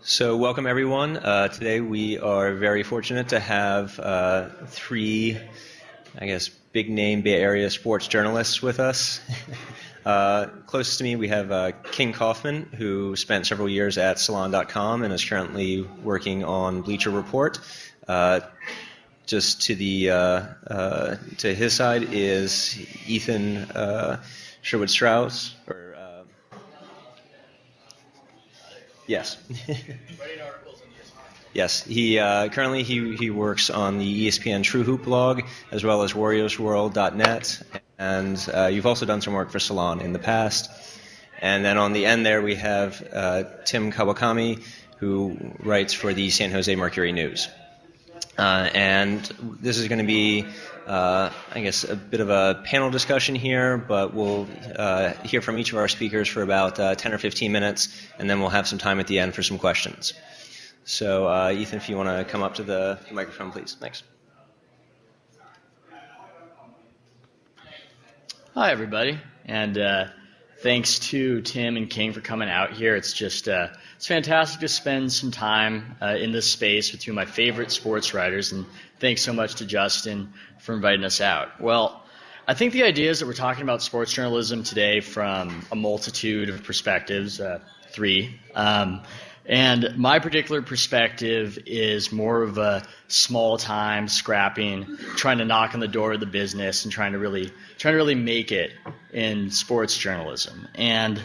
So welcome everyone. Today we are very fortunate to have three, big name Bay Area sports journalists with us. Closest to me we have King Kaufman, who spent several years at Salon.com and is currently working on Bleacher Report. Just to to his side is Ethan Sherwood Strauss. Yes. Yes, he currently he works on the ESPN TrueHoop blog as well as WarriorsWorld.net, and you've also done some work for Salon in the past. And then on the end there we have Tim Kawakami, who writes for the San Jose Mercury-News. And this is going to be, a bit of a panel discussion here, but we'll hear from each of our speakers for about 10 or 15 minutes, and then we'll have some time at the end for some questions. So, Ethan, if you want to come up to the microphone, please. Thanks. Hi, everybody, and thanks to Tim and King for coming out here. It's just it's fantastic to spend some time in this space with two of my favorite sports writers, and thanks so much to Justin for inviting us out. Well, I think the idea is that we're talking about sports journalism today from a multitude of perspectives, three. And my particular perspective is more of a small time scrapping, trying to knock on the door of the business and trying to really make it in sports journalism. And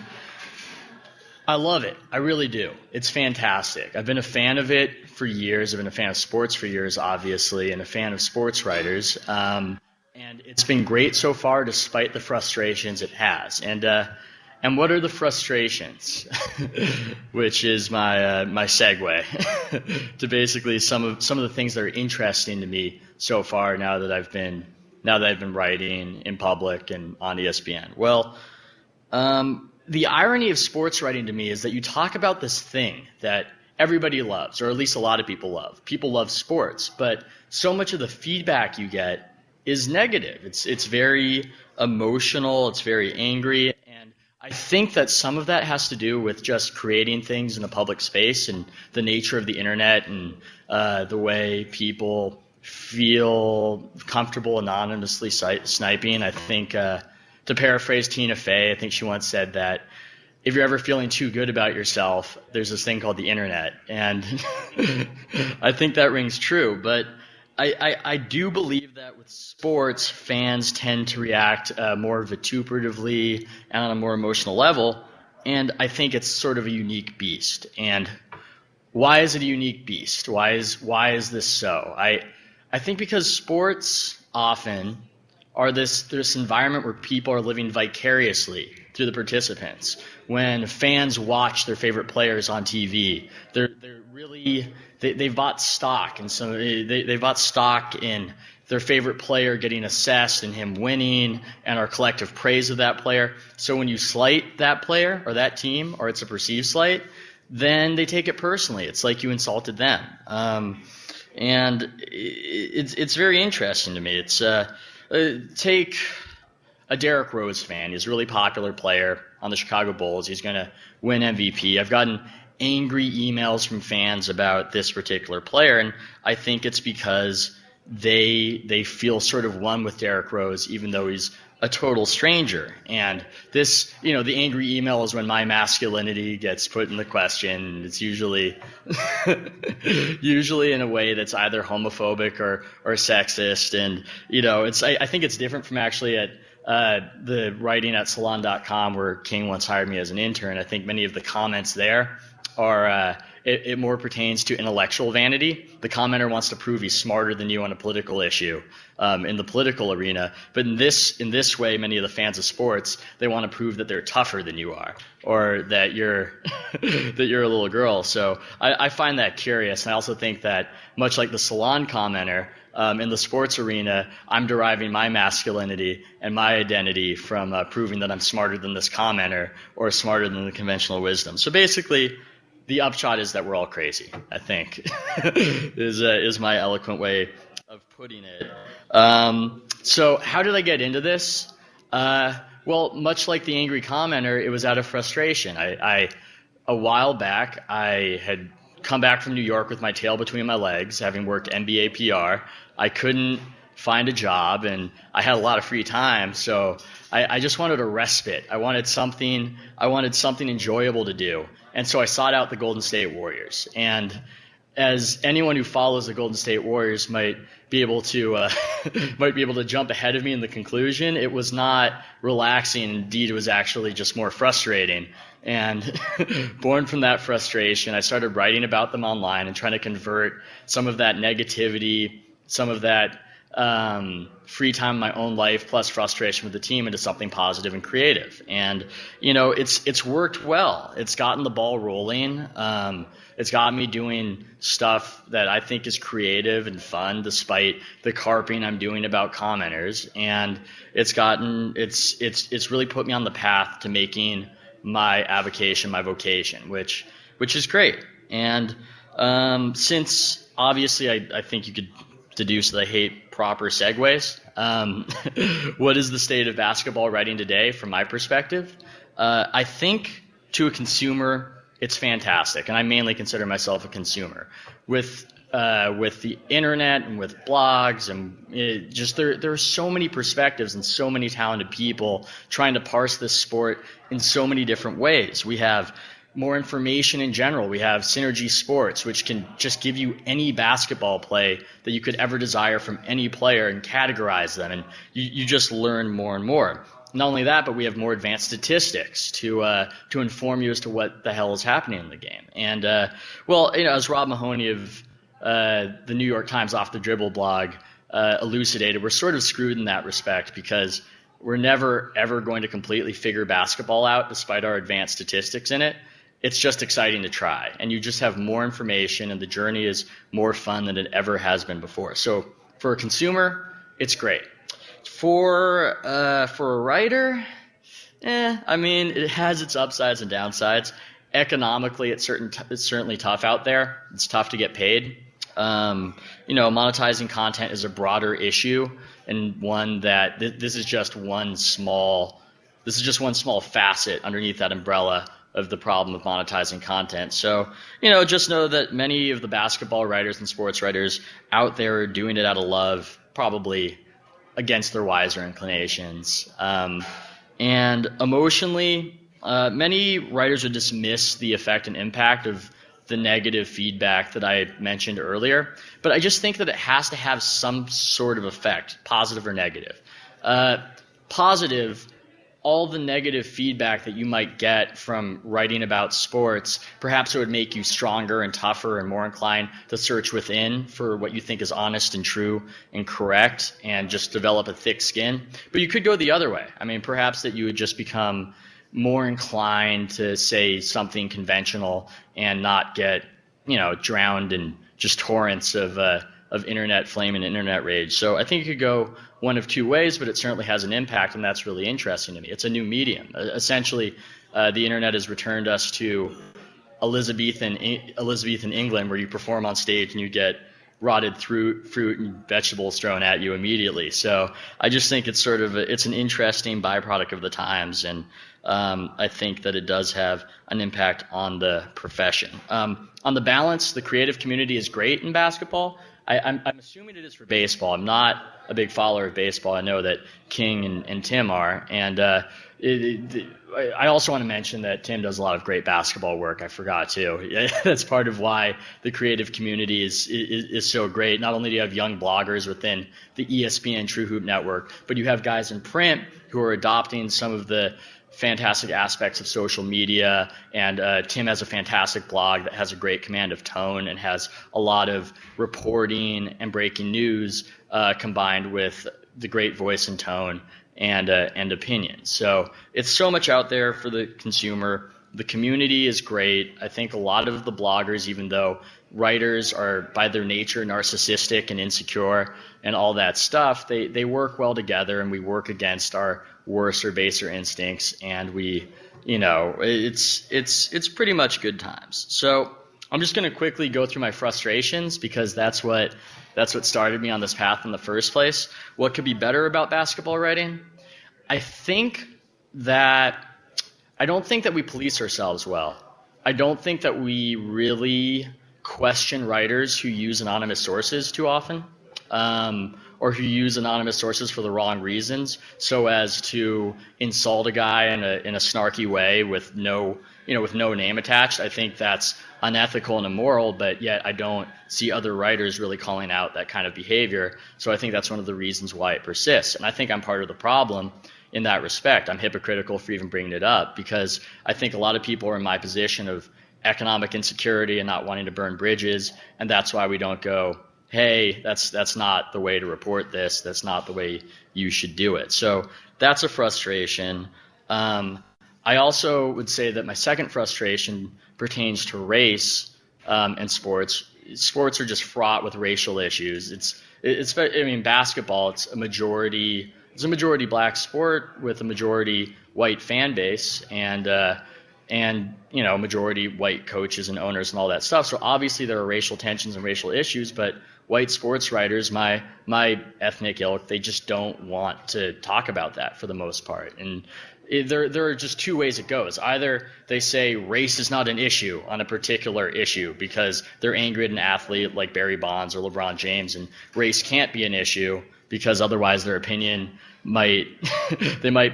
I love it. I really do. It's fantastic. I've been a fan of it for years. I've been a fan of sports for years, obviously, and a fan of sports writers. And it's been great so far, despite the frustrations it has. And what are the frustrations? Which is my segue to basically some of the things that are interesting to me so far now that I've been writing in public and on ESPN. Well, the irony of sports writing to me is that you talk about this thing that everybody loves, or at least a lot of people love. People love sports, but so much of the feedback you get is negative. It's very emotional. It's very angry. I think that some of that has to do with just creating things in the public space and the nature of the internet and the way people feel comfortable anonymously sniping. I think, to paraphrase Tina Fey, I think she once said that if you're ever feeling too good about yourself, there's this thing called the internet. And I think that rings true. But I do believe that with sports, fans tend to react more vituperatively and on a more emotional level, and I think it's sort of a unique beast. And why is it a unique beast? Why is this so? I think because sports often are this environment where people are living vicariously through the participants. When fans watch their favorite players on TV, they've bought stock, and so they've bought stock in their favorite player getting assessed and him winning and our collective praise of that player. So when you slight that player or that team, or it's a perceived slight, then they take it personally. It's like you insulted them. And it's very interesting to me. It's take a Derrick Rose fan. He's a really popular player on the Chicago Bulls. He's going to win MVP. I've gotten angry emails from fans about this particular player, and I think it's because they feel sort of one with Derrick Rose, even though he's a total stranger. And this, the angry email is when my masculinity gets put in the question. It's usually in a way that's either homophobic or sexist. And I think it's different from actually at the writing at Salon.com, where King once hired me as an intern. I think many of the comments there are it more pertains to intellectual vanity. The commenter wants to prove he's smarter than you on a political issue in the political arena. But in this way, many of the fans of sports, they want to prove that they're tougher than you are, or that you're that you're a little girl. So I find that curious. And I also think that, much like the Salon commenter, in the sports arena, I'm deriving my masculinity and my identity from proving that I'm smarter than this commenter or smarter than the conventional wisdom. So basically, the upshot is that we're all crazy, I think, is my eloquent way of putting it. So how did I get into this? Well, much like the angry commenter, it was out of frustration. A while back, I had come back from New York with my tail between my legs, having worked NBA PR. I couldn't find a job, and I had a lot of free time, so I just wanted a respite. I wanted something enjoyable to do, and so I sought out the Golden State Warriors. And as anyone who follows the Golden State Warriors might be able to jump ahead of me in the conclusion, it was not relaxing. Indeed, it was actually just more frustrating. And born from that frustration, I started writing about them online and trying to convert some of that negativity, some of that free time in my own life plus frustration with the team into something positive and creative. And it's worked well. It's gotten the ball rolling. It's got me doing stuff that I think is creative and fun despite the carping I'm doing about commenters. And it's really put me on the path to making my avocation my vocation, which is great. And since obviously I think you could deduce that I hate proper segues. What is the state of basketball writing today from my perspective? I think to a consumer, it's fantastic, and I mainly consider myself a consumer. With the internet and with blogs and there are so many perspectives and so many talented people trying to parse this sport in so many different ways. We have more information in general. We have Synergy Sports, which can just give you any basketball play that you could ever desire from any player and categorize them, and you just learn more and more. Not only that, but we have more advanced statistics to inform you as to what the hell is happening in the game. And as Rob Mahoney of the New York Times Off the Dribble blog elucidated, we're sort of screwed in that respect because we're never ever going to completely figure basketball out despite our advanced statistics in it. It's just exciting to try, and you just have more information, and the journey is more fun than it ever has been before. So for a consumer, it's great. For a writer, it has its upsides and downsides. Economically, it's certainly tough out there. It's tough to get paid. Monetizing content is a broader issue, and one that this is just one small facet underneath that umbrella of the problem of monetizing content. So, just know that many of the basketball writers and sports writers out there are doing it out of love, probably against their wiser inclinations. And emotionally, many writers would dismiss the effect and impact of the negative feedback that I mentioned earlier. But I just think that it has to have some sort of effect, positive or negative. Positive, all the negative feedback that you might get from writing about sports, perhaps it would make you stronger and tougher and more inclined to search within for what you think is honest and true and correct and just develop a thick skin. But you could go the other way. Perhaps that you would just become more inclined to say something conventional and not get, drowned in just torrents of internet flame and internet rage. So I think it could go one of two ways, but it certainly has an impact, and that's really interesting to me. It's a new medium. Essentially, the internet has returned us to Elizabethan England, where you perform on stage and you get rotted fruit and vegetables thrown at you immediately. So I just think it's it's an interesting byproduct of the times, and I think that it does have an impact on the profession. On the balance, the creative community is great in basketball. I'm assuming it is for baseball. I'm not a big follower of baseball. I know that King and Tim are. And I also want to mention that Tim does a lot of great basketball work. I forgot to. That's part of why the creative community is so great. Not only do you have young bloggers within the ESPN TrueHoop network, but you have guys in print who are adopting some of the fantastic aspects of social media, and Tim has a fantastic blog that has a great command of tone and has a lot of reporting and breaking news combined with the great voice and tone and opinion. So it's so much out there for the consumer. The community is great. I think a lot of the bloggers, even though writers are by their nature narcissistic and insecure and all that stuff, they work well together, and we work against our worse or baser instincts, and it's pretty much good times. So I'm just going to quickly go through my frustrations, because that's what started me on this path in the first place. What could be better about basketball writing? I don't think that we police ourselves well. I don't think that we really question writers who use anonymous sources too often, or who use anonymous sources for the wrong reasons, so as to insult a guy in a snarky way with no name attached. I think that's unethical and immoral, but yet I don't see other writers really calling out that kind of behavior. So I think that's one of the reasons why it persists. And I think I'm part of the problem in that respect. I'm hypocritical for even bringing it up, because I think a lot of people are in my position of economic insecurity and not wanting to burn bridges, and that's why we don't go, hey, that's not the way to report this, that's not the way you should do it. So that's a frustration. I also would say that my second frustration pertains to race and sports. Sports are just fraught with racial issues. Basketball, it's a majority black sport with a majority white fan base, and majority white coaches and owners and all that stuff. So obviously there are racial tensions and racial issues, but white sports writers, my ethnic ilk, they just don't want to talk about that for the most part. And there are just two ways it goes. Either they say race is not an issue on a particular issue because they're angry at an athlete like Barry Bonds or LeBron James, and race can't be an issue because otherwise their opinion might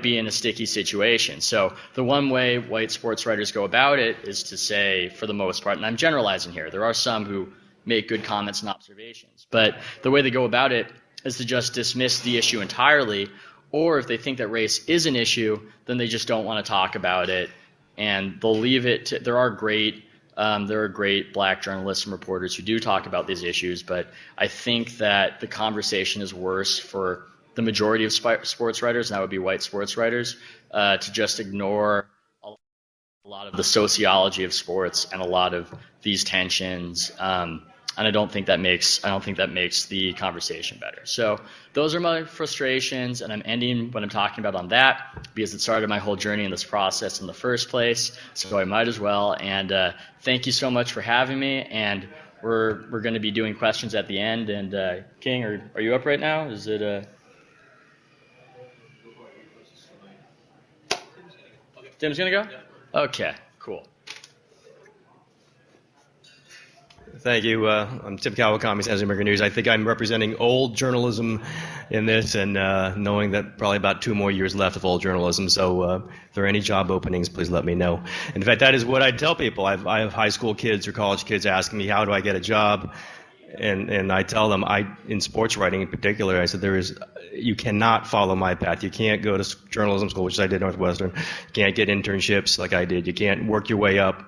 be in a sticky situation. So the one way white sports writers go about it is to say, for the most part, and I'm generalizing here, there are some who make good comments and observations, but the way they go about it is to just dismiss the issue entirely, or if they think that race is an issue, then they just don't want to talk about it, and they'll leave it to, there are great black journalists and reporters who do talk about these issues, but I think that the conversation is worse for the majority of sports writers, and that would be white sports writers, to just ignore a lot of the sociology of sports and a lot of these tensions. And I don't think that makes the conversation better. So those are my frustrations, and I'm ending what I'm talking about on that because it started my whole journey in this process in the first place. So I might as well. And thank you so much for having me. And we're going to be doing questions at the end. And King, are you up right now? Is it Tim's gonna go? Okay, cool. Thank you. I'm Tim Kawakami, Jose Mercury-News. I think I'm representing old journalism in this, and knowing that probably about 2 more years left of old journalism. So if there are any job openings, please let me know. In fact, that is what I tell people. I have high school kids or college kids asking me, how do I get a job? And I tell them, in sports writing in particular, I said, you cannot follow my path. You can't go to journalism school, which I did at Northwestern. You can't get internships like I did. You can't work your way up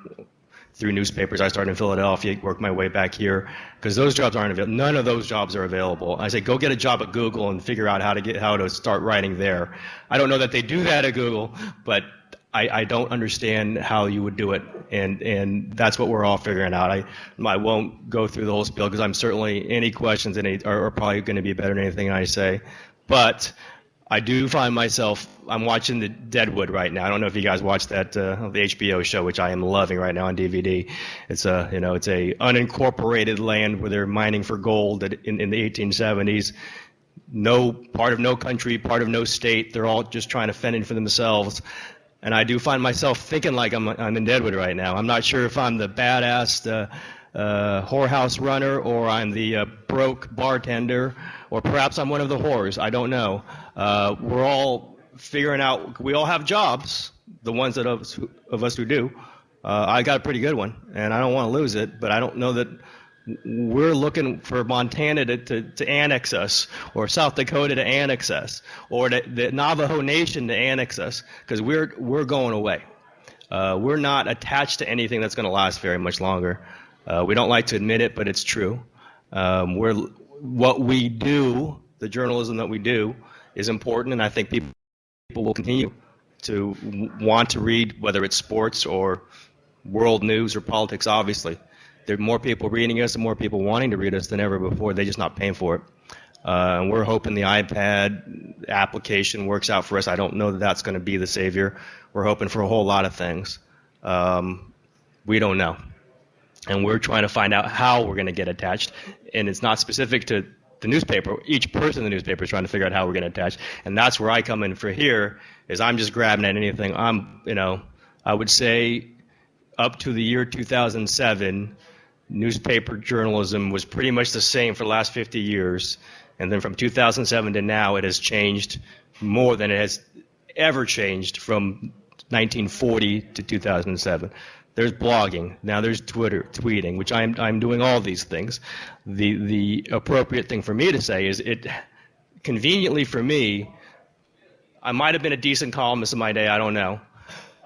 through newspapers. I started in Philadelphia, worked my way back here, because those jobs aren't available. None of those jobs are available. I say, go get a job at Google and figure out how to start writing there. I don't know that they do that at Google, but I don't understand how you would do it, and that's what we're all figuring out. I won't go through the whole spiel because I'm certainly, any questions are probably going to be better than anything I say, but I do find myself, I'm watching the Deadwood right now. I don't know if you guys watched that the HBO show, which I am loving right now on DVD. It's a unincorporated land where they're mining for gold in the 1870s. Part of no country, part of no state. They're all just trying to fend in for themselves. And I do find myself thinking like I'm in Deadwood right now. I'm not sure if I'm the badass whorehouse runner, or I'm the broke bartender, or perhaps I'm one of the whores. I don't know. We're all figuring out. We all have jobs. The ones of us who do. I got a pretty good one, and I don't want to lose it. But I don't know that we're looking for Montana to annex us, or South Dakota to annex us, or the Navajo Nation to annex us, because we're going away. We're not attached to anything that's going to last very much longer. We don't like to admit it, but it's true. What we do, the journalism that we do, is important, and I think people will continue to want to read, whether it's sports or world news or politics. Obviously, there are more people reading us and more people wanting to read us than ever before. They're just not paying for it. And we're hoping the iPad application works out for us. I don't know that that's going to be the savior. We're hoping for a whole lot of things. We don't know. And we're trying to find out how we're going to get attached. And it's not specific to the newspaper. Each person in the newspaper is trying to figure out how we're going to attach. And that's where I come in for here, is I'm just grabbing at anything. I would say up to the year 2007, newspaper journalism was pretty much the same for the last 50 years. And then from 2007 to now, it has changed more than it has ever changed from 1940 to 2007. There's blogging. Now there's Twitter, tweeting, which I'm doing all these things. The appropriate thing for me to say is it conveniently for me, I might have been a decent columnist in my day, I don't know.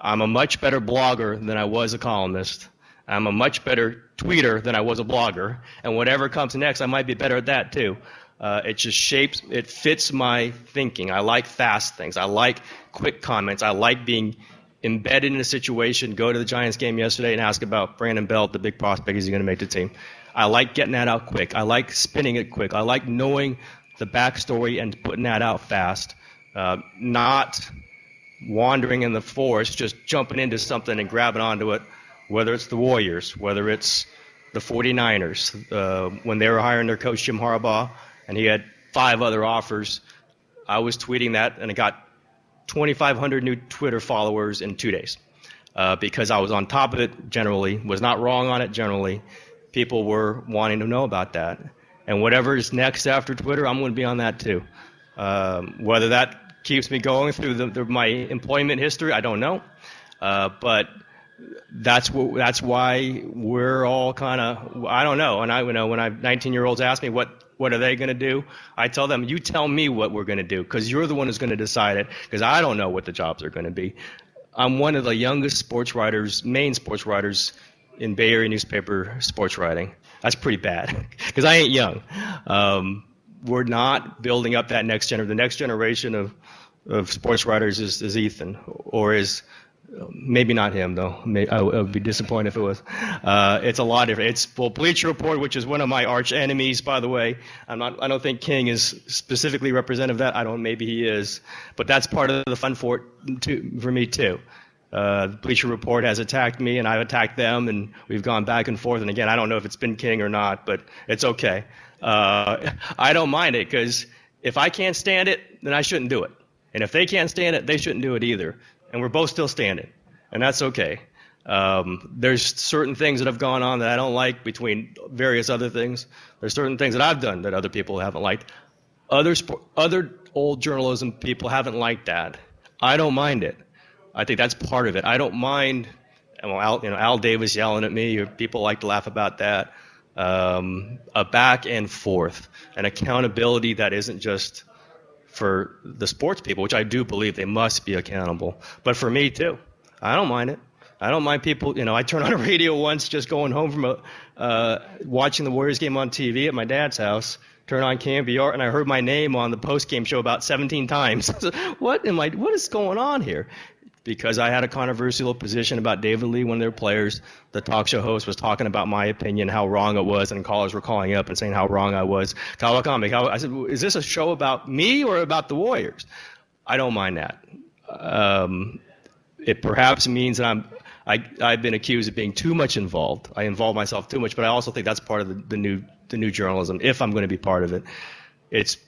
I'm a much better blogger than I was a columnist. I'm a much better tweeter than I was a blogger. And whatever comes next, I might be better at that too. It just shapes, it fits my thinking. I like fast things. I like quick comments. I like being embedded in a situation, go to the Giants game yesterday and ask about Brandon Belt, the big prospect, is he going to make the team? I like getting that out quick. I like spinning it quick. I like knowing the backstory and putting that out fast, not wandering in the forest, just jumping into something and grabbing onto it, whether it's the Warriors, whether it's the 49ers. When they were hiring their coach, Jim Harbaugh, and he had 5 other offers, I was tweeting that, and it got 2,500 new Twitter followers in 2 days because I was on top of it generally, was not wrong on it generally. People were wanting to know about that. And whatever is next after Twitter, I'm going to be on that too. Whether that keeps me going through my employment history, I don't know. But that's why we're all kind of, I don't know. And when 19-year-olds ask me what are they going to do, I tell them, you tell me what we're going to do, because you're the one who's going to decide it, because I don't know what the jobs are going to be. I'm one of the youngest sports writers, main sports writers in Bay Area newspaper sports writing. That's pretty bad, because I ain't young. We're not building up that next generation. The next generation of sports writers is Ethan, or is maybe not him though. I would be disappointed if it was. It's a lot different. It's Bleacher Report, which is one of my arch enemies, by the way. I don't think King is specifically representative of that. Maybe he is, but that's part of the fun for me too. Bleacher Report has attacked me, and I've attacked them, and we've gone back and forth. And again, I don't know if it's been King or not, but it's okay. I don't mind it, because if I can't stand it, then I shouldn't do it. And if they can't stand it, they shouldn't do it either. And we're both still standing, and that's okay. There's certain things that have gone on that I don't like between various other things. There's certain things that I've done that other people haven't liked. Other old journalism people haven't liked that. I don't mind it. I think that's part of it. I don't mind, Al Davis yelling at me, or people like to laugh about that. A back and forth, an accountability that isn't just for the sports people, which I do believe they must be accountable, but for me too. I don't mind it. I don't mind people. I turned on a radio once, just going home from watching the Warriors game on TV at my dad's house. Turned on KMBR, and I heard my name on the post-game show about 17 times. What is going on here? Because I had a controversial position about David Lee, one of their players. The talk show host was talking about my opinion, how wrong it was, and callers were calling up and saying how wrong I was. Kawakami, I said, is this a show about me or about the Warriors? I don't mind that. It perhaps means that I've been accused of being too much involved. I involve myself too much, but I also think that's part of the new journalism, if I'm going to be part of it. It's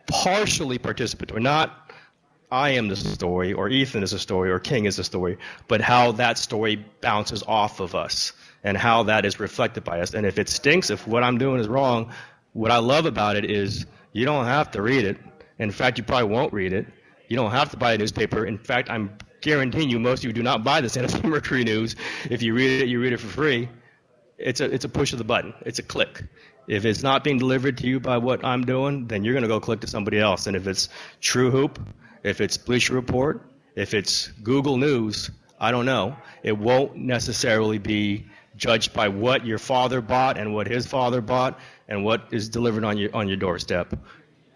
partially participatory, not I am the story, or Ethan is the story, or King is the story, but how that story bounces off of us and how that is reflected by us. And if it stinks, if what I'm doing is wrong, what I love about it is you don't have to read it. In fact, you probably won't read it. You don't have to buy a newspaper. In fact, I'm guaranteeing you most of you do not buy the San Jose Mercury-News. If you read it, you read it for free. It's a push of the button. It's a click. If it's not being delivered to you by what I'm doing, then you're going to go click to somebody else. And if it's TrueHoop, if it's Bleacher Report, if it's Google News, I don't know. It won't necessarily be judged by what your father bought and what his father bought and what is delivered on your doorstep.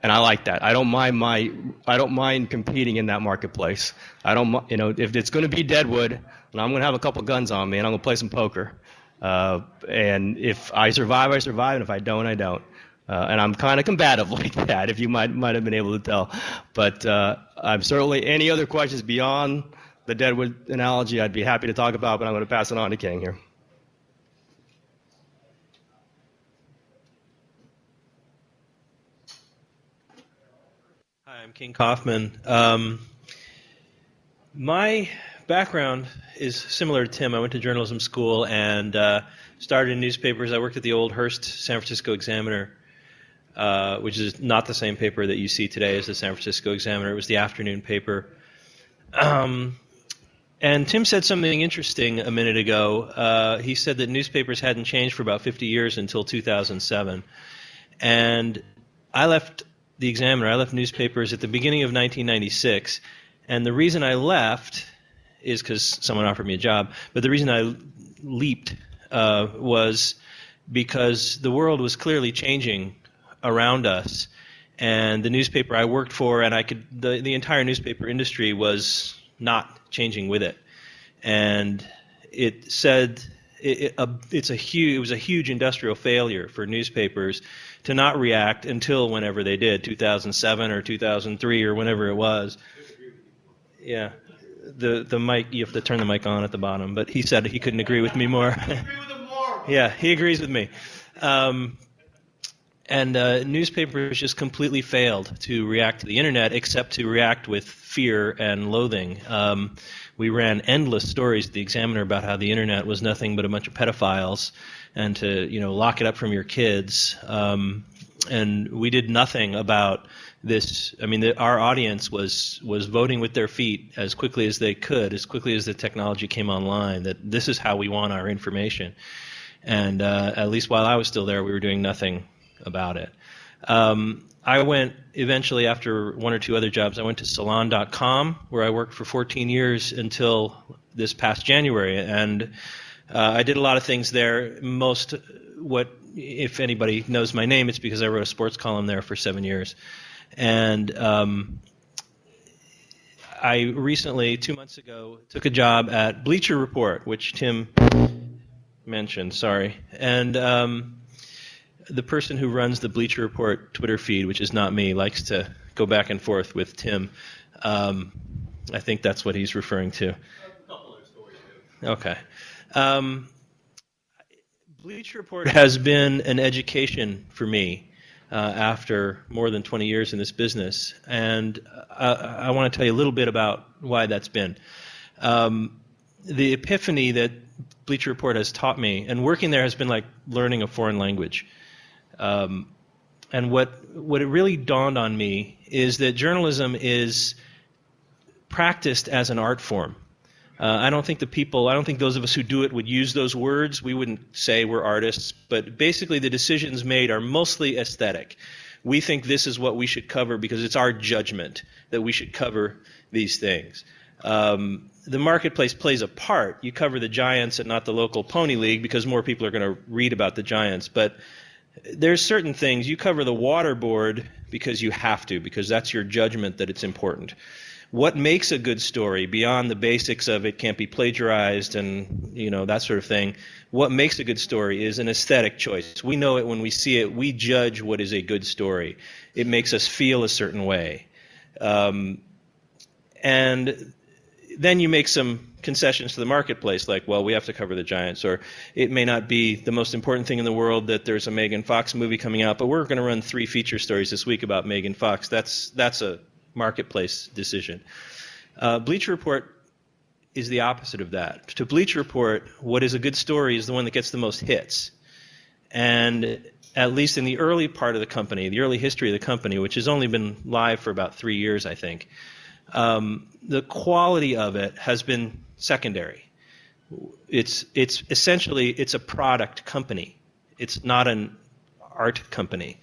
And I like that. I don't mind competing in that marketplace. If it's going to be Deadwood, and I'm going to have a couple guns on me, and I'm going to play some poker. And if I survive, I survive, and if I don't, I don't. And I'm kind of combative like that, if you might have been able to tell. But I'm certainly, any other questions beyond the Deadwood analogy, I'd be happy to talk about, but I'm going to pass it on to King here. Hi, I'm King Kaufman. My background is similar to Tim. I went to journalism school and started in newspapers. I worked at the old Hearst San Francisco Examiner, which is not the same paper that you see today as the San Francisco Examiner. It was the afternoon paper. And Tim said something interesting a minute ago. He said that newspapers hadn't changed for about 50 years until 2007. And I left the Examiner, I left newspapers at the beginning of 1996. And the reason I left is because someone offered me a job. But the reason I leaped was because the world was clearly changing around us. And the newspaper I worked for, and the entire newspaper industry was not changing with it. And it said it was a huge industrial failure for newspapers to not react until whenever they did, 2007 or 2003 or whenever it was. Yeah, the mic, you have to turn the mic on at the bottom, but he said he couldn't agree with me more. Yeah, he agrees with me. And newspapers just completely failed to react to the internet, except to react with fear and loathing. We ran endless stories at the Examiner about how the internet was nothing but a bunch of pedophiles, and to lock it up from your kids. And we did nothing about this. I mean, our audience was voting with their feet as quickly as they could, as quickly as the technology came online, that this is how we want our information. And at least while I was still there, we were doing nothing about it. I went eventually, after one or two other jobs, I went to Salon.com, where I worked for 14 years until this past January. And I did a lot of things there. If anybody knows my name, it's because I wrote a sports column there for 7 years. And I recently, 2 months ago, took a job at Bleacher Report, which Tim mentioned, sorry. And the person who runs the Bleacher Report Twitter feed, which is not me, likes to go back and forth with Tim. I think that's what he's referring to. A couple other stories too. Okay. Bleacher Report has been an education for me after more than 20 years in this business, and I want to tell you a little bit about why that's been. The epiphany that Bleacher Report has taught me, and working there has been like learning a foreign language. And what it really dawned on me is that journalism is practiced as an art form. I don't think those of us who do it would use those words. We wouldn't say we're artists, but basically the decisions made are mostly aesthetic. We think this is what we should cover because it's our judgment that we should cover these things. The marketplace plays a part. You cover the Giants and not the local pony league because more people are going to read about the Giants. But there's certain things. You cover the waterboard because you have to, because that's your judgment that it's important. What makes a good story, beyond the basics of it can't be plagiarized and that sort of thing, what makes a good story is an aesthetic choice. We know it when we see it. We judge what is a good story. It makes us feel a certain way. And then you make some concessions to the marketplace, like, well, we have to cover the Giants, or it may not be the most important thing in the world that there's a Megan Fox movie coming out, but we're going to run 3 feature stories this week about Megan Fox. That's a marketplace decision. Bleacher Report is the opposite of that. To Bleacher Report, what is a good story is the one that gets the most hits. And at least in the early part of the company, the early history of the company, which has only been live for about 3 years, I think, the quality of it has been secondary. It's essentially a product company. It's not an art company.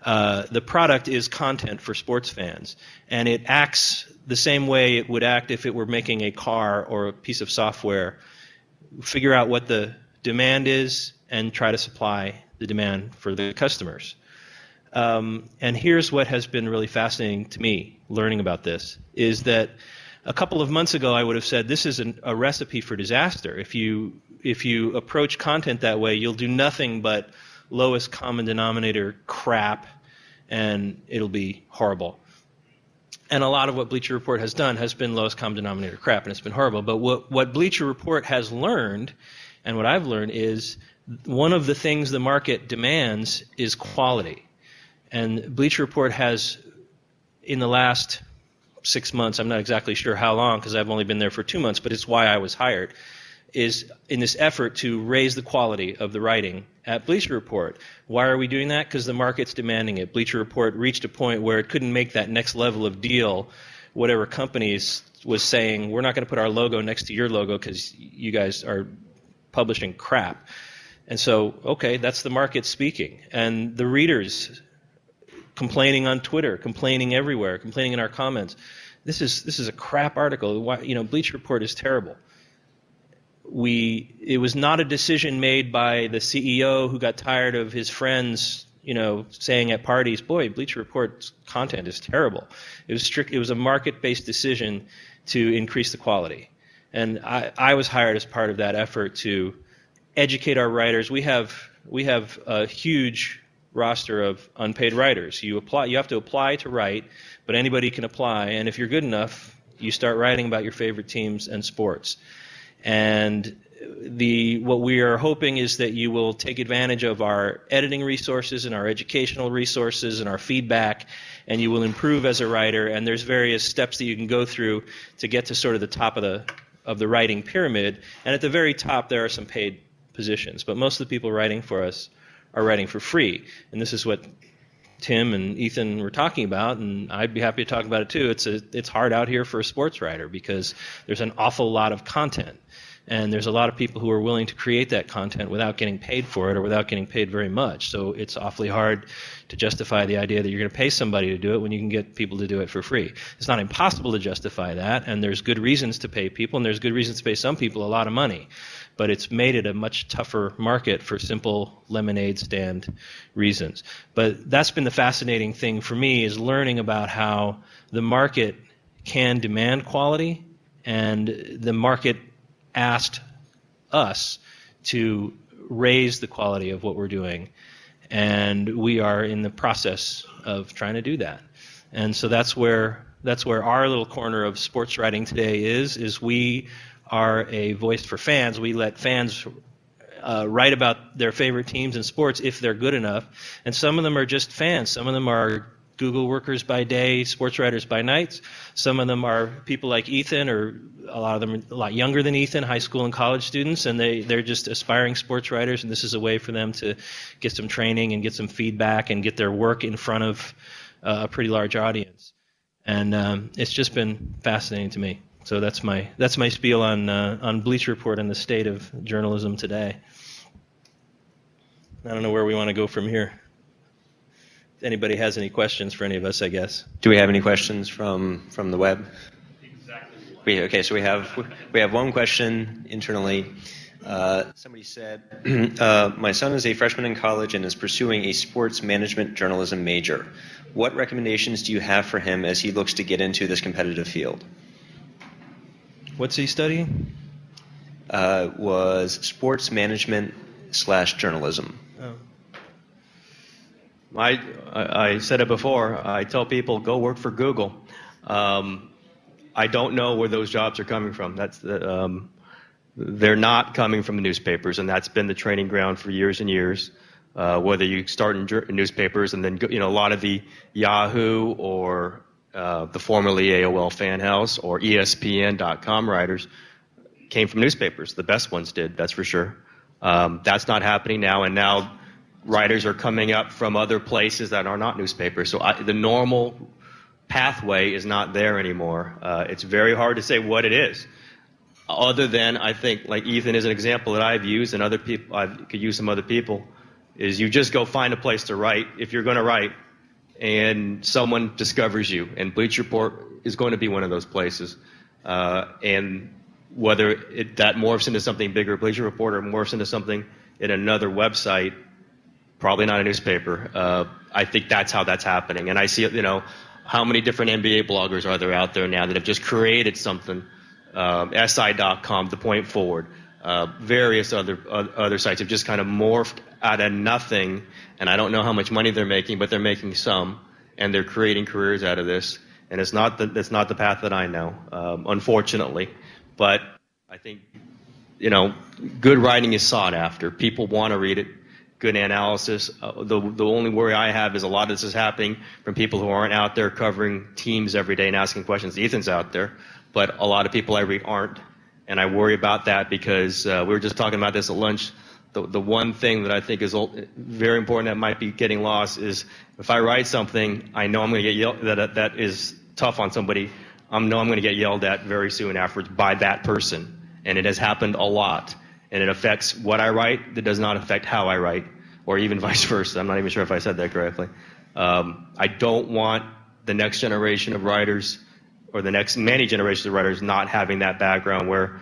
The product is content for sports fans, and it acts the same way it would act if it were making a car or a piece of software. Figure out what the demand is and try to supply the demand for the customers. And here's what has been really fascinating to me learning about this, is that a couple of months ago I would have said this is a recipe for disaster. If you approach content that way, you'll do nothing but lowest common denominator crap, and it'll be horrible. And a lot of what Bleacher Report has done has been lowest common denominator crap, and it's been horrible. But what Bleacher Report has learned, and what I've learned, is one of the things the market demands is quality. And Bleacher Report has, in the last 6 months. I'm not exactly sure how long because I've only been there for 2 months, but it's why I was hired, is in this effort to raise the quality of the writing at Bleacher Report. Why are we doing that? Because the market's demanding it. Bleacher Report reached a point where it couldn't make that next level of deal. Whatever companies was saying, we're not going to put our logo next to your logo because you guys are publishing crap. And so, okay, that's the market speaking. And the readers complaining on Twitter, complaining everywhere, complaining in our comments. This is a crap article. Why, Bleacher Report is terrible. It was not a decision made by the CEO who got tired of his friends, saying at parties, boy, Bleacher Report's content is terrible. It was a market-based decision to increase the quality. And I was hired as part of that effort to educate our writers. We have a huge roster of unpaid writers. You have to apply to write, but anybody can apply. And if you're good enough, you start writing about your favorite teams and sports. And what we are hoping is that you will take advantage of our editing resources and our educational resources and our feedback, and you will improve as a writer. And there's various steps that you can go through to get to sort of the top of the writing pyramid. And at the very top, there are some paid positions. But most of the people writing for us are writing for free. And this is what Tim and Ethan were talking about, and I'd be happy to talk about it too. It's hard out here for a sports writer because there's an awful lot of content, and there's a lot of people who are willing to create that content without getting paid for it or without getting paid very much. So it's awfully hard to justify the idea that you're going to pay somebody to do it when you can get people to do it for free. It's not impossible to justify that, and there's good reasons to pay people, and there's good reasons to pay some people a lot of money. But it's made it a much tougher market for simple lemonade stand reasons. But that's been the fascinating thing for me, is learning about how the market can demand quality, and the market asked us to raise the quality of what we're doing. And we are in the process of trying to do that. And so that's where our little corner of sports writing today is we are a voice for fans. We let fans write about their favorite teams and sports if they're good enough. And some of them are just fans. Some of them are Google workers by day, sports writers by night. Some of them are people like Ethan, or a lot of them are a lot younger than Ethan, high school and college students, and they're just aspiring sports writers, and this is a way for them to get some training and get some feedback and get their work in front of a pretty large audience. And it's just been fascinating to me. So that's my spiel on Bleacher Report and the state of journalism today. I don't know where we want to go from here. If anybody has any questions for any of us, I guess. Do we have any questions from the web? Exactly. So we have one question internally. Somebody said, my son is a freshman in college and is pursuing a sports management journalism major. What recommendations do you have for him as he looks to get into this competitive field? What's he studying? Was sports management / journalism. Oh. I said it before. I tell people, go work for Google. I don't know where those jobs are coming from. They're not coming from the newspapers, and that's been the training ground for years and years. Whether you start in newspapers and then a lot of the Yahoo or the formerly AOL Fan House or ESPN.com writers came from newspapers. The best ones did, that's for sure. That's not happening now, and now writers are coming up from other places that are not newspapers. So the normal pathway is not there anymore. It's very hard to say what it is. Other than, I think, like Ethan is an example that I've used, and other people, I could use some other people, is you just go find a place to write if you're going to write, and someone discovers you, and Bleacher Report is going to be one of those places. And whether that morphs into something bigger, Bleacher Report, or morphs into something in another website, probably not a newspaper. I think that's how that's happening. And I see, how many different NBA bloggers are there out there now that have just created something, SI.com, The Point Forward, various other sites have just kind of morphed out of nothing, and I don't know how much money they're making, but they're making some, and they're creating careers out of this. And it's not the path that I know, unfortunately. But I think, good writing is sought after. People want to read it, good analysis. The only worry I have is a lot of this is happening from people who aren't out there covering teams every day and asking questions. Ethan's out there, but a lot of people I read aren't, and I worry about that because we were just talking about this at lunch. The one thing that I think is very important that might be getting lost is if I write something, I know I'm going to get yelled that is tough on somebody. I know I'm going to get yelled at very soon afterwards by that person, and it has happened a lot. And it affects what I write. That does not affect how I write, or even vice versa. I'm not even sure if I said that correctly. I don't want the next generation of writers, or the next many generations of writers, not having that background where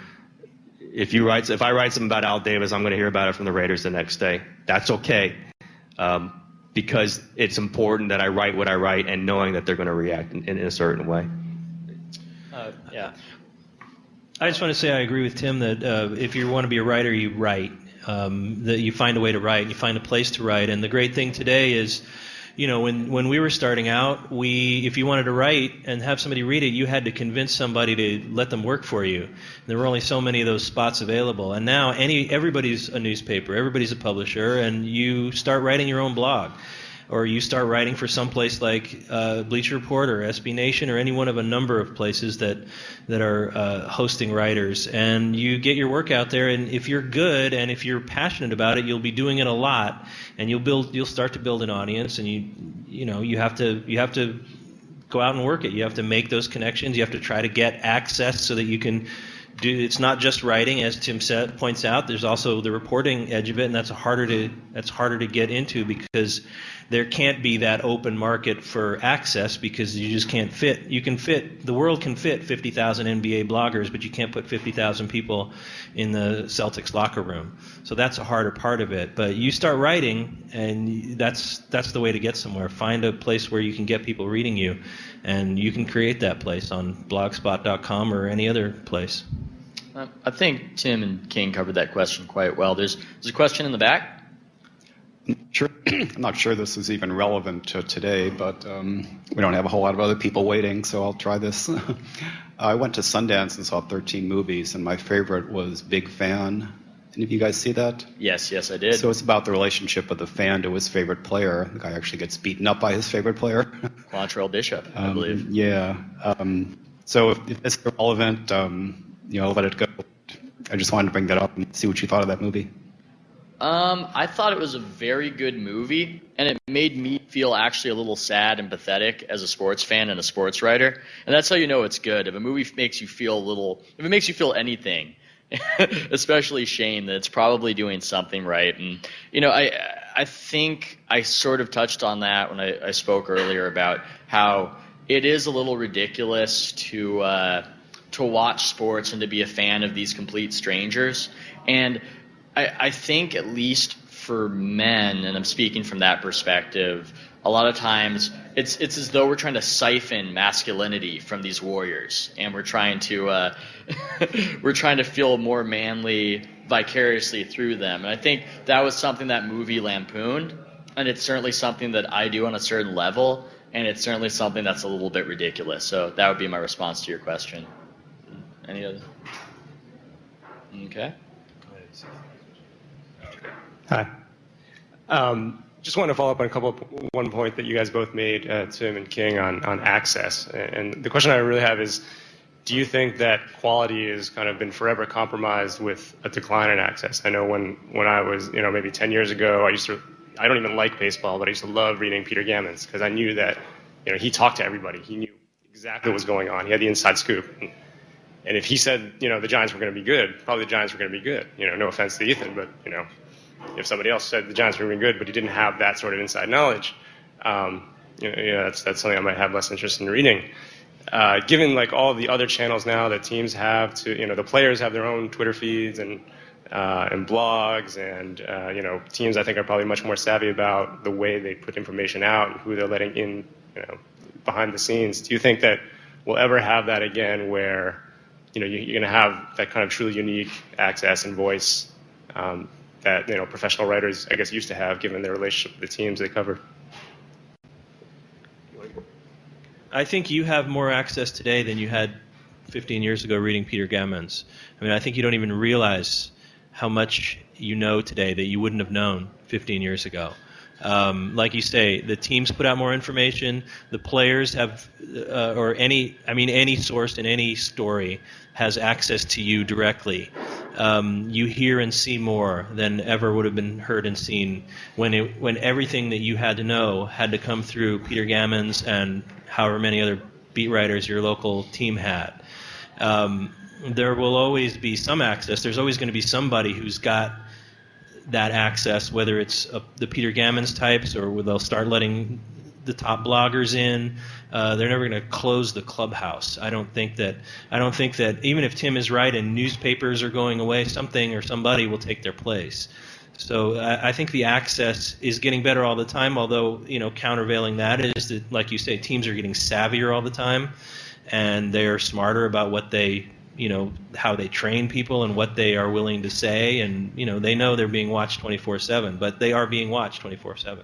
if I write something about Al Davis, I'm going to hear about it from the Raiders the next day. That's okay, because it's important that I write what I write and knowing that they're going to react in a certain way. Yeah. I just want to say I agree with Tim that if you want to be a writer, you write. That you find a way to write, and you find a place to write. And the great thing today is, when we were starting out, if you wanted to write and have somebody read it, you had to convince somebody to let them work for you. And there were only so many of those spots available. And now everybody's a newspaper, everybody's a publisher, and you start writing your own blog. Or you start writing for some place like Bleacher Report or SB Nation or any one of a number of places that are hosting writers, and you get your work out there. And if you're good and if you're passionate about it, you'll be doing it a lot, and you'll start to build an audience. And you have to go out and work it. You have to make those connections. You have to try to get access so that you can do. It's not just writing, as Tim points out. There's also the reporting edge of it, and that's harder to get into because there can't be that open market for access because you just can't fit. The world can fit 50,000 NBA bloggers, but you can't put 50,000 people in the Celtics locker room. So that's a harder part of it. But you start writing, and that's the way to get somewhere. Find a place where you can get people reading you, and you can create that place on blogspot.com or any other place. I think Tim and King covered that question quite well. There's a question in the back. Sure. I'm not sure this is even relevant to today, but we don't have a whole lot of other people waiting, so I'll try this. I went to Sundance and saw 13 movies, and my favorite was Big Fan. Any of you guys see that? Yes, I did. So it's about the relationship of the fan to his favorite player. The guy actually gets beaten up by his favorite player. Quantrell Bishop, I believe. Yeah. So if it's relevant, I'll let it go. I just wanted to bring that up and see what you thought of that movie. I thought it was a very good movie, and it made me feel actually a little sad and pathetic as a sports fan and a sports writer. And that's how you know it's good. If a movie makes you feel if it makes you feel anything, especially shame, then it's probably doing something right. And I think I sort of touched on that when I spoke earlier about how it is a little ridiculous to watch sports and to be a fan of these complete strangers. And I think, at least for men, and I'm speaking from that perspective, a lot of times it's as though we're trying to siphon masculinity from these warriors, and we're trying to feel more manly vicariously through them. And I think that was something that movie lampooned, and it's certainly something that I do on a certain level, and it's certainly something that's a little bit ridiculous. So that would be my response to your question. Any other? Okay. Hi. Just want to follow up on one point that you guys both made, Tim and King, on access. And the question I really have is, do you think that quality has kind of been forever compromised with a decline in access? I know when I was, maybe 10 years ago, I don't even like baseball, but I used to love reading Peter Gammons because I knew that, he talked to everybody. He knew exactly what was going on. He had the inside scoop. And if he said, the Giants were going to be good, probably the Giants were going to be good. No offense to Ethan, but, if somebody else said the Giants were going to be good, but he didn't have that sort of inside knowledge, that's something I might have less interest in reading. Given all the other channels now that teams have the players have their own Twitter feeds and blogs, and teams I think are probably much more savvy about the way they put information out and who they're letting in, behind the scenes. Do you think that we'll ever have that again, where you're going to have that kind of truly unique access and voice that professional writers, I guess, used to have, given their relationship with the teams they cover? I think you have more access today than you had 15 years ago reading Peter Gammons. I mean, I think you don't even realize how much you know today that you wouldn't have known 15 years ago. Like you say, the teams put out more information. The players have, or any source in any story has access to you directly. You hear and see more than ever would have been heard and seen when everything that you had to know had to come through Peter Gammons and however many other beat writers your local team had. There will always be some access. There's always going to be somebody who's got that access, whether it's the Peter Gammons types or where they'll start letting the top bloggers in. They're never going to close the clubhouse. I don't think that even if Tim is right and newspapers are going away, something or somebody will take their place. So I think the access is getting better all the time, although, countervailing that is that, like you say, teams are getting savvier all the time, and they're smarter about what they, how they train people and what they are willing to say, and, they know they're being watched 24/7, but they are being watched 24/7.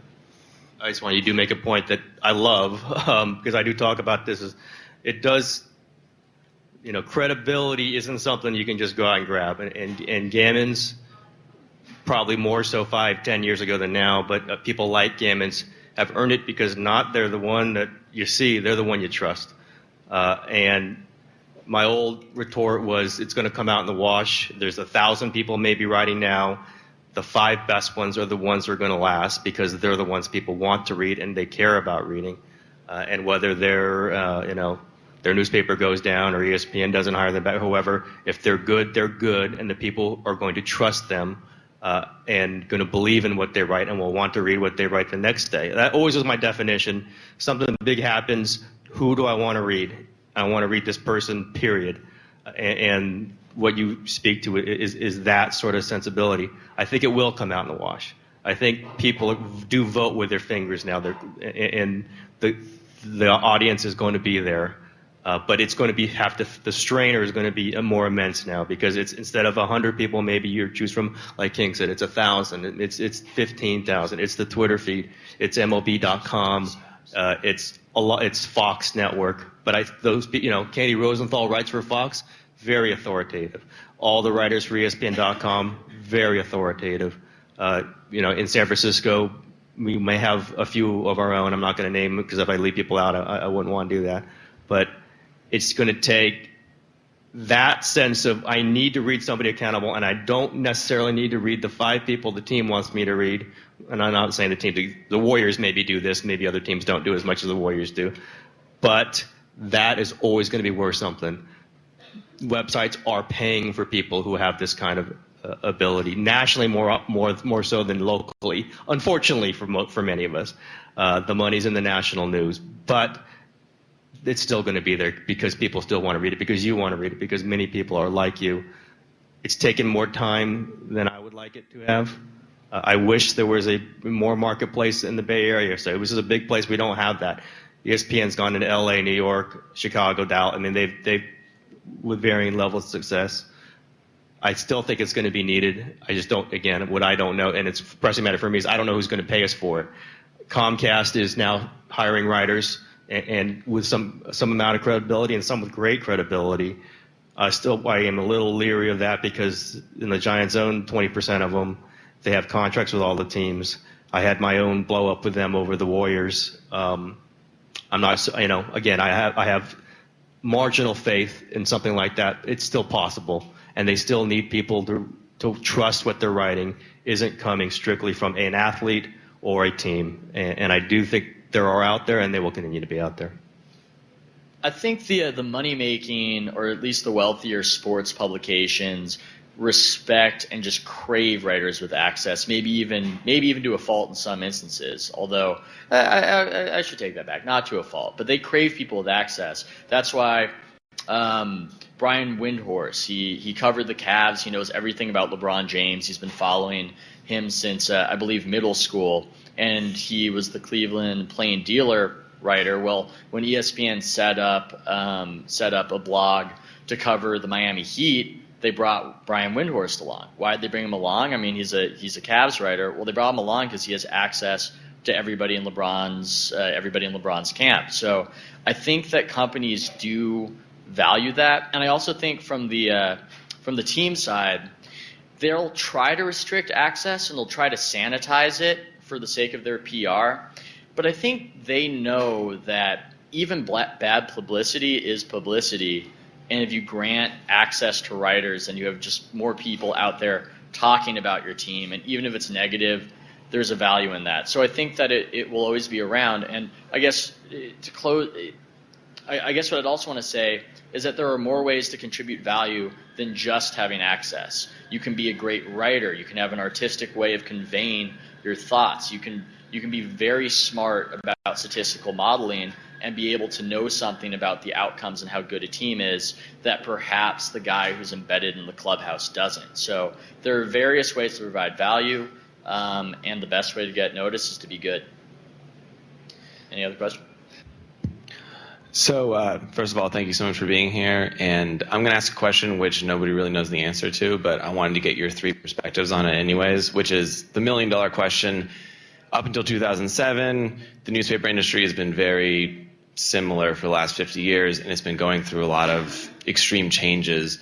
I just want you to make a point that I love, because I do talk about this, is it does, credibility isn't something you can just go out and grab, and Gammons, probably more so 5-10 years ago than now, but people like Gammons have earned it because they're the one that you see, they're the one you trust. And my old retort was, it's going to come out in the wash. There's 1,000 people maybe writing now. The 5 best ones are the ones that are going to last because they're the ones people want to read and they care about reading. And whether their newspaper goes down or ESPN doesn't hire them back, whoever, if they're good, and the people are going to trust them and going to believe in what they write and will want to read what they write the next day. That always was my definition. Something big happens, who do I want to read? I want to read this person, period. And what you speak to is that sort of sensibility. I think it will come out in the wash. I think people do vote with their fingers now, and the audience is going to be there. But it's going to be the strainer is going to be more immense now because it's instead of 100 people maybe you choose from, like King said, it's 1,000, it's 15,000, it's the Twitter feed, it's MLB.com, it's Fox Network. But Candy Rosenthal writes for Fox, very authoritative. All the writers for ESPN.com, very authoritative. In San Francisco, we may have a few of our own. I'm not going to name them because if I leave people out, I wouldn't want to do that. But it's going to take that sense of I need to read somebody accountable, and I don't necessarily need to read the 5 people the team wants me to read. And I'm not saying the Warriors maybe do this, maybe other teams don't do as much as the Warriors do. But that is always going to be worth something. Websites are paying for people who have this kind of ability, nationally more so than locally, unfortunately for many of us. The money's in the national news. But it's still going to be there because people still want to read it, because you want to read it, because many people are like you. It's taken more time than I would like it to have. I wish there was a more marketplace in the Bay Area. So this is a big place. We don't have that. ESPN's gone into LA, New York, Chicago, Dallas. I mean, they've with varying levels of success. I still think it's going to be needed. I just don't, again, what I don't know, and it's a pressing matter for me, is I don't know who's going to pay us for it. Comcast is now hiring writers and with some amount of credibility and some with great credibility. I am a little leery of that because in the Giants own 20% of them. They have contracts with all the teams. I had my own blow up with them over the Warriors. I'm not, again, I have marginal faith in something like that. It's still possible, and they still need people to trust what they're writing isn't coming strictly from an athlete or a team. And I do think there are out there, and they will continue to be out there. I think the money making, or at least the wealthier sports publications, respect and just crave writers with access, maybe even to a fault in some instances. Although I should take that back, not to a fault, but they crave people with access. That's why Brian Windhorst, he covered the Cavs. He knows everything about LeBron James. He's been following him since I believe middle school, and he was the Cleveland Plain Dealer writer. Well, when ESPN set up a blog to cover the Miami Heat, they brought Brian Windhorst along. Why did they bring him along? I mean, he's a Cavs writer. Well, they brought him along because he has access to everybody in LeBron's camp. So I think that companies do value that, and I also think from the team side, they'll try to restrict access and they'll try to sanitize it for the sake of their PR. But I think they know that even bad publicity is publicity. And if you grant access to writers and you have just more people out there talking about your team, and even if it's negative, there's a value in that. So I think that it will always be around. And I guess to close, I guess what I'd also want to say is that there are more ways to contribute value than just having access. You can be a great writer. You can have an artistic way of conveying your thoughts. You can be very smart about statistical modeling and be able to know something about the outcomes and how good a team is that perhaps the guy who's embedded in the clubhouse doesn't. So there are various ways to provide value, and the best way to get noticed is to be good. Any other questions? So first of all, thank you so much for being here. And I'm going to ask a question which nobody really knows the answer to, but I wanted to get your three perspectives on it anyways, which is the million-dollar question. Up until 2007, the newspaper industry has been very similar for the last 50 years, and it's been going through a lot of extreme changes.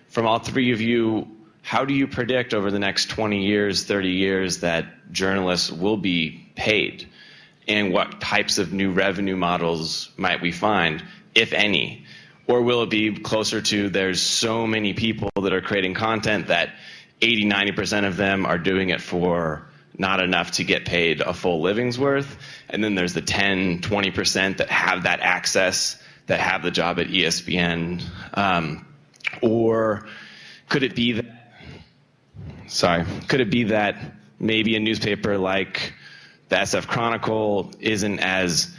From all three of you, how do you predict over the next 20 years, 30 years that journalists will be paid? And what types of new revenue models might we find, if any? Or will it be closer to there's so many people that are creating content that 80, 90% of them are doing it for not enough to get paid a full living's worth, and then there's the 10, 20% that have that access, that have the job at ESPN? Or could it be that maybe a newspaper like the SF Chronicle isn't as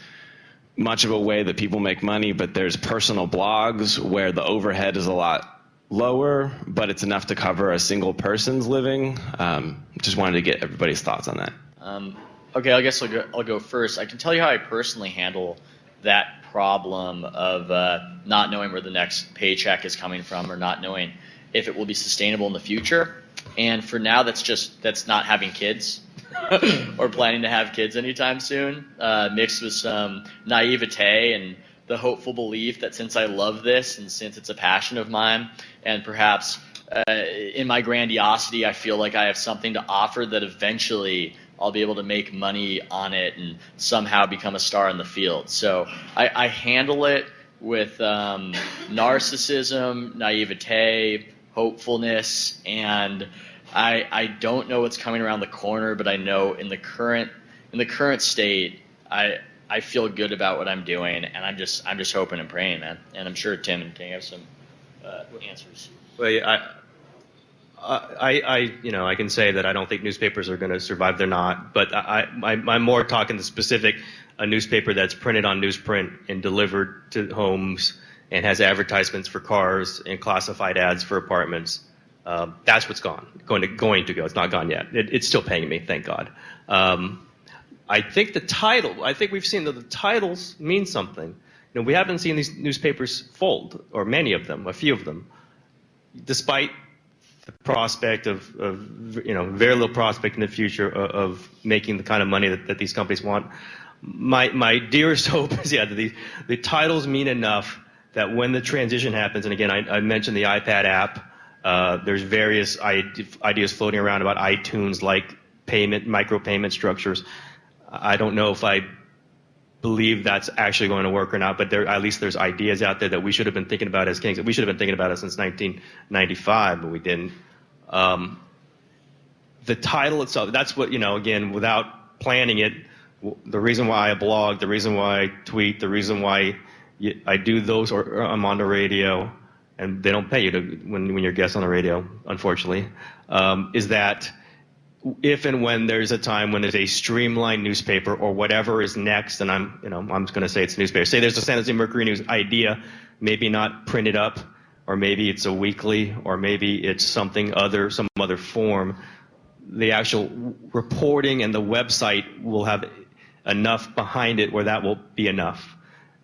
much of a way that people make money, but there's personal blogs where the overhead is a lot lower, but it's enough to cover a single person's living? Just wanted to get everybody's thoughts on that. Okay, I guess I'll go first. I can tell you how I personally handle that problem of not knowing where the next paycheck is coming from, or not knowing if it will be sustainable in the future. And for now, that's not having kids or planning to have kids anytime soon, mixed with some naivete and the hopeful belief that since I love this and since it's a passion of mine, and perhaps in my grandiosity I feel like I have something to offer, that eventually I'll be able to make money on it and somehow become a star in the field. So I handle it with narcissism, naivete, hopefulness, and I don't know what's coming around the corner, but I know in the current state, I feel good about what I'm doing, and I'm just hoping and praying, man. And I'm sure Tim and King have some answers. Well, I can say that I don't think newspapers are going to survive. They're not. But I'm more talking the specific, a newspaper that's printed on newsprint and delivered to homes and has advertisements for cars and classified ads for apartments. That's what's going to go. It's not gone yet. It's still paying me, thank God. I think we've seen that the titles mean something. We haven't seen these newspapers fold, or many of them, a few of them, despite the prospect of very little prospect in the future of making the kind of money that these companies want. My dearest hope is, that the titles mean enough that when the transition happens, and again, I mentioned the iPad app, there's various ideas floating around about iTunes, like micropayment structures. I don't know if I believe that's actually going to work or not, but at least there's ideas out there that we should have been thinking about as Kings. We should have been thinking about it since 1995, but we didn't. The title itself, that's what, again, without planning it, the reason why I blog, the reason why I tweet, the reason why I do those, or I'm on the radio, and they don't pay you when you're a guest on the radio, unfortunately, is that if and when there's a time when there's a streamlined newspaper or whatever is next, and I'm just going to say it's a newspaper. Say there's a San Jose Mercury-News idea, maybe not printed up, or maybe it's a weekly, or maybe it's some other form. The actual reporting and the website will have enough behind it where that will be enough.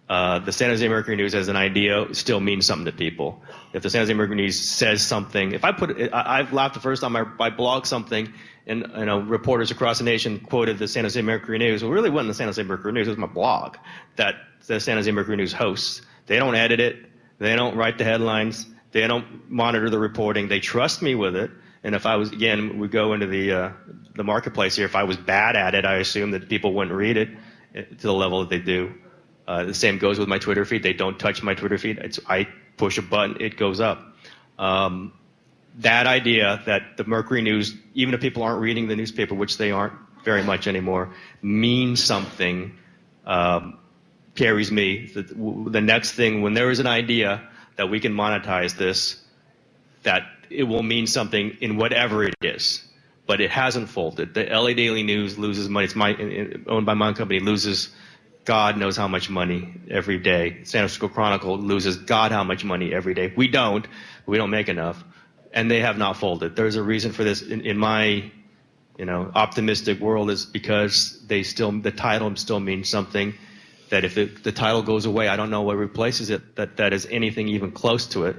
The San Jose Mercury-News as an idea still means something to people. If the San Jose Mercury-News says something, if I put it, I've laughed the first time I blogged something, and reporters across the nation quoted the San Jose Mercury-News. Well, it really wasn't the San Jose Mercury-News. It was my blog that the San Jose Mercury-News hosts. They don't edit it. They don't write the headlines. They don't monitor the reporting. They trust me with it, And if I was, again, we go into the marketplace here. If I was bad at it, I assume that people wouldn't read it to the level that they do. The same goes with my Twitter feed. They don't touch my Twitter feed. I push a button, it goes up. That idea that the Mercury News, even if people aren't reading the newspaper, which they aren't very much anymore, means something, carries me. The next thing, when there is an idea that we can monetize this, that it will mean something in whatever it is. But it hasn't folded. The LA Daily News loses money. It's owned by my company, loses God knows how much money every day. San Francisco Chronicle loses God how much money every day. We don't make enough. And they have not folded. There's a reason for this in my optimistic world, is because the title still means something. That if the title goes away, I don't know what replaces it that is anything even close to it.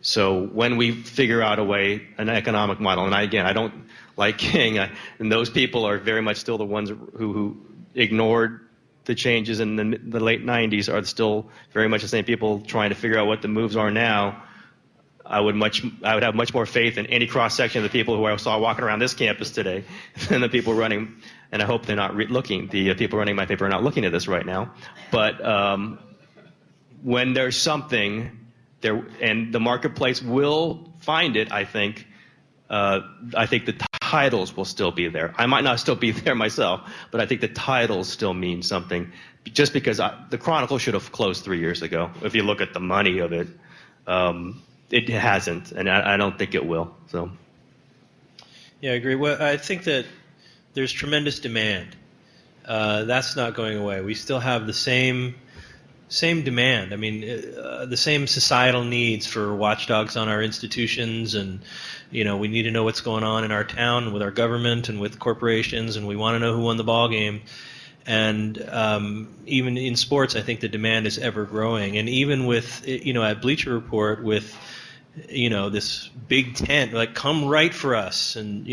So when we figure out a way, an economic model, and I don't like King, and those people are very much still the ones who ignored the changes in the late 90s, are still very much the same people trying to figure out what the moves are now. I would have much more faith in any cross section of the people who I saw walking around this campus today than the people running. And I hope they're not looking. The people running my paper are not looking at this right now. But when there's something there, and the marketplace will find it, I think the titles will still be there. I might not still be there myself, but I think the titles still mean something. Just because the Chronicle should have closed 3 years ago. If you look at the money of it. It hasn't, and I don't think it will. So, yeah, I agree. Well, I think that there's tremendous demand. That's not going away. We still have the same demand. I mean, the same societal needs for watchdogs on our institutions, and we need to know what's going on in our town with our government and with corporations, and we want to know who won the ball game. And even in sports, I think the demand is ever growing. And even with at Bleacher Report with this big tent, like, come write for us, and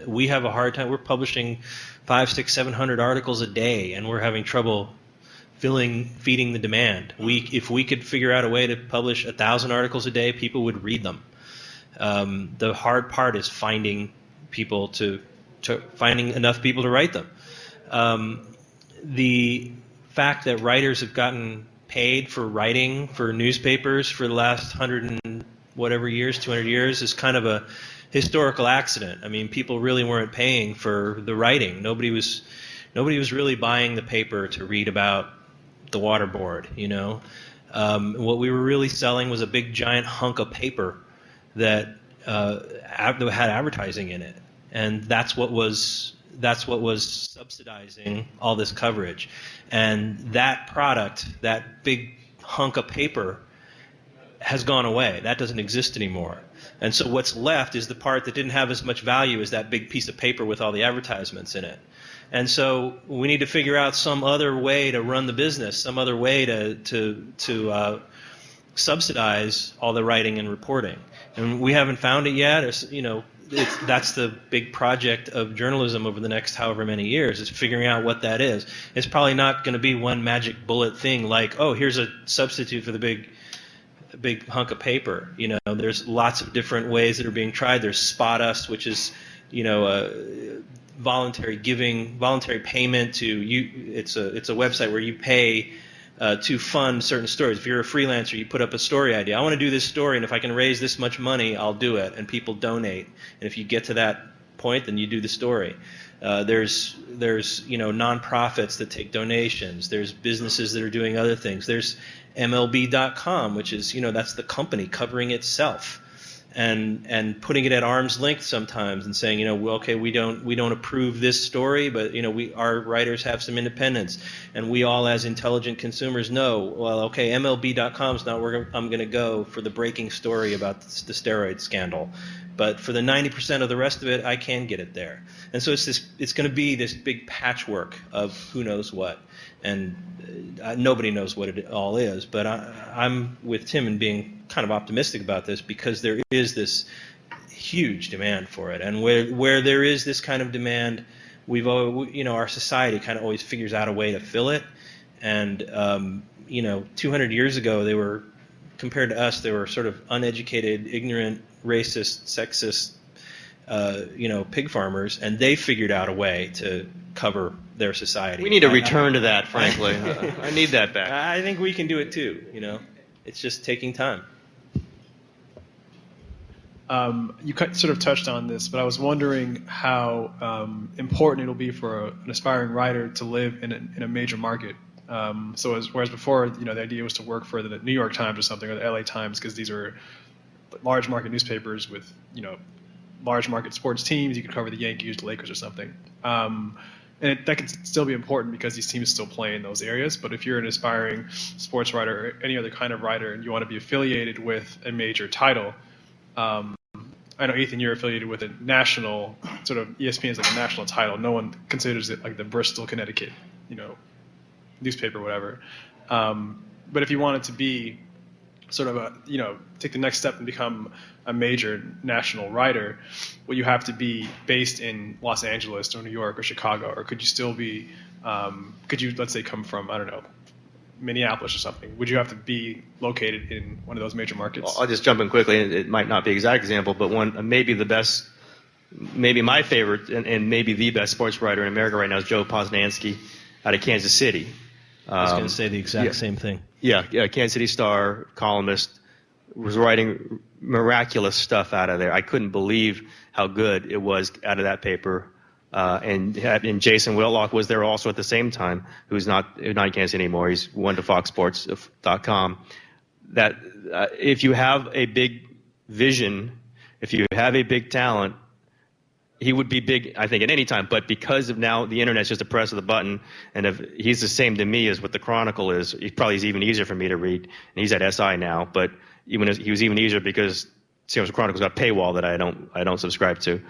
we have a hard time. We're publishing 500, 600, 700 articles a day, and we're having trouble feeding the demand. If we could figure out a way to publish 1,000 articles a day, people would read them. The hard part is finding enough people to write them. The fact that writers have gotten paid for writing for newspapers for the last 100 and whatever years, 200 years, is kind of a historical accident. I mean, people really weren't paying for the writing. Nobody was really buying the paper to read about the water board. What we were really selling was a big giant hunk of paper that had advertising in it, and that's what was subsidizing all this coverage. And that product, that big hunk of paper, has gone away. That doesn't exist anymore. And so what's left is the part that didn't have as much value as that big piece of paper with all the advertisements in it. And so we need to figure out some other way to run the business, some other way to subsidize all the writing and reporting. And we haven't found it yet. That's the big project of journalism over the next however many years, is figuring out what that is. It's probably not going to be one magic bullet thing like, oh, here's a substitute for the big hunk of paper. There's lots of different ways that are being tried. There's Spot Us, which is voluntary payment to you. It's a website where you pay to fund certain stories. If you're a freelancer, you put up a story idea. I want to do this story, and if I can raise this much money, I'll do it. And people donate. And if you get to that point, then you do the story. There's nonprofits that take donations. There's businesses that are doing other things. There's MLB.com, which is that's the company covering itself, and putting it at arm's length sometimes, and saying okay, we don't approve this story, but our writers have some independence, and we all as intelligent consumers know, well, okay, MLB.com is not where I'm going to go for the breaking story about the steroid scandal, but for the 90% of the rest of it, I can get it there. And so it's going to be this big patchwork of who knows what, and nobody knows what it all is. But I'm with Tim in being kind of optimistic about this, because there is this huge demand for it, and where there is this kind of demand, our society kind of always figures out a way to fill it. And 200 years ago, compared to us, they were sort of uneducated, ignorant, racist, sexist pig farmers, and they figured out a way to cover their society. We need a return to that, frankly. I need that back. I think we can do it too. It's just taking time. You sort of touched on this, but I was wondering how important it'll be for an aspiring writer to live in a major market. Whereas before, the idea was to work for the New York Times or something, or the LA Times, because these are large market newspapers with, large market sports teams. You could cover the Yankees, the Lakers, or something. And that can still be important because these teams still play in those areas. But if you're an aspiring sports writer or any other kind of writer and you want to be affiliated with a major title, I know, Ethan, you're affiliated with a national, sort of ESPN is like a national title. No one considers it like the Bristol, Connecticut, newspaper or whatever. But if you wanted to be sort of take the next step and become a major national writer, will you have to be based in Los Angeles or New York or Chicago, or could you still be, could you, let's say, come from, I don't know, Minneapolis or something? Would you have to be located in one of those major markets? I'll just jump in quickly. It might not be an exact example, but one, maybe the best, maybe my favorite, and maybe the best sports writer in America right now is Joe Posnanski out of Kansas City. I was going to say the exact same thing. Yeah, Kansas City Star columnist, was writing miraculous stuff out of there. I couldn't believe how good it was out of that paper. And Jason Whitlock was there also at the same time, who's not in Kansas City anymore. He's went to FoxSports.com. That if you have a big vision, if you have a big talent, he would be big, I think, at any time. But because of now the internet's just a press of the button, and if he's the same to me as what the Chronicle is, it probably is even easier for me to read. And he's at SI now, but he was even easier because San Francisco Chronicle's got a paywall that I don't subscribe to.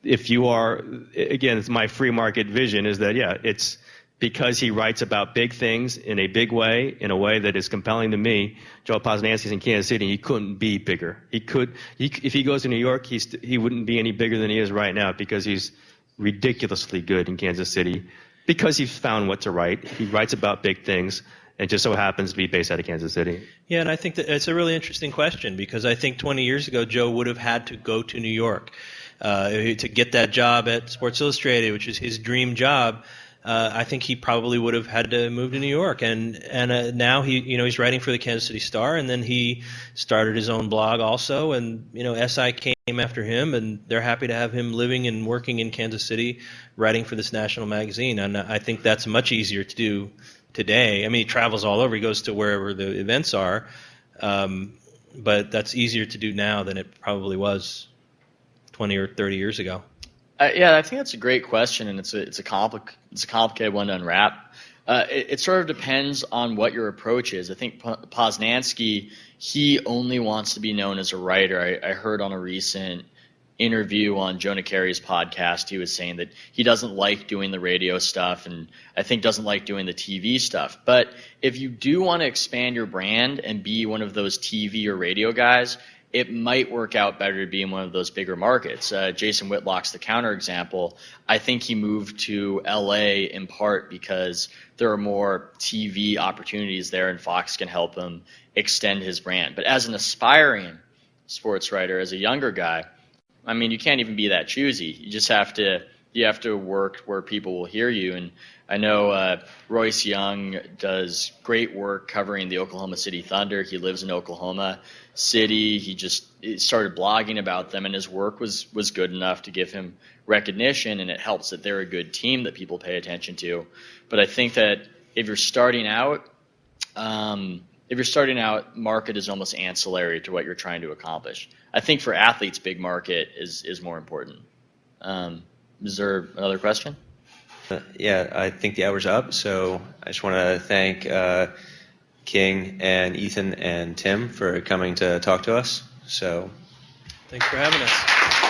If you are, again, it's my free market vision is that, it's because he writes about big things in a big way, in a way that is compelling to me. Joe Posnanski's in Kansas City, he couldn't be bigger. If he goes to New York, he wouldn't be any bigger than he is right now because he's ridiculously good in Kansas City because he's found what to write. He writes about big things. It just so happens to be based out of Kansas City. Yeah, and I think that it's a really interesting question because I think 20 years ago, Joe would have had to go to New York to get that job at Sports Illustrated, which is his dream job. I think he probably would have had to move to New York, and now he's writing for the Kansas City Star, and then he started his own blog also, and SI came after him, and they're happy to have him living and working in Kansas City, writing for this national magazine, and I think that's much easier to do today. I mean, he travels all over, he goes to wherever the events are, but that's easier to do now than it probably was 20 or 30 years ago. Yeah, I think that's a great question, and it's a complicated one to unwrap. It sort of depends on what your approach is. I think Posnanski, he only wants to be known as a writer. I heard on a recent interview on Jonah Carey's podcast, he was saying that he doesn't like doing the radio stuff, and I think doesn't like doing the TV stuff. But if you do want to expand your brand and be one of those TV or radio guys, it might work out better to be in one of those bigger markets. Jason Whitlock's the counterexample. I think he moved to LA in part because there are more TV opportunities there and Fox can help him extend his brand. But as an aspiring sports writer, as a younger guy, I mean, you can't even be that choosy. You just have to work where people will hear you. And I know Royce Young does great work covering the Oklahoma City Thunder. He lives in Oklahoma City. He started blogging about them, and his work was good enough to give him recognition, and it helps that they're a good team that people pay attention to. But I think that if you're starting out, market is almost ancillary to what you're trying to accomplish. I think for athletes, big market is more important. Is there another question? Yeah, I think the hour's up, so I just want to thank King and Ethan and Tim for coming to talk to us. So, thanks for having us.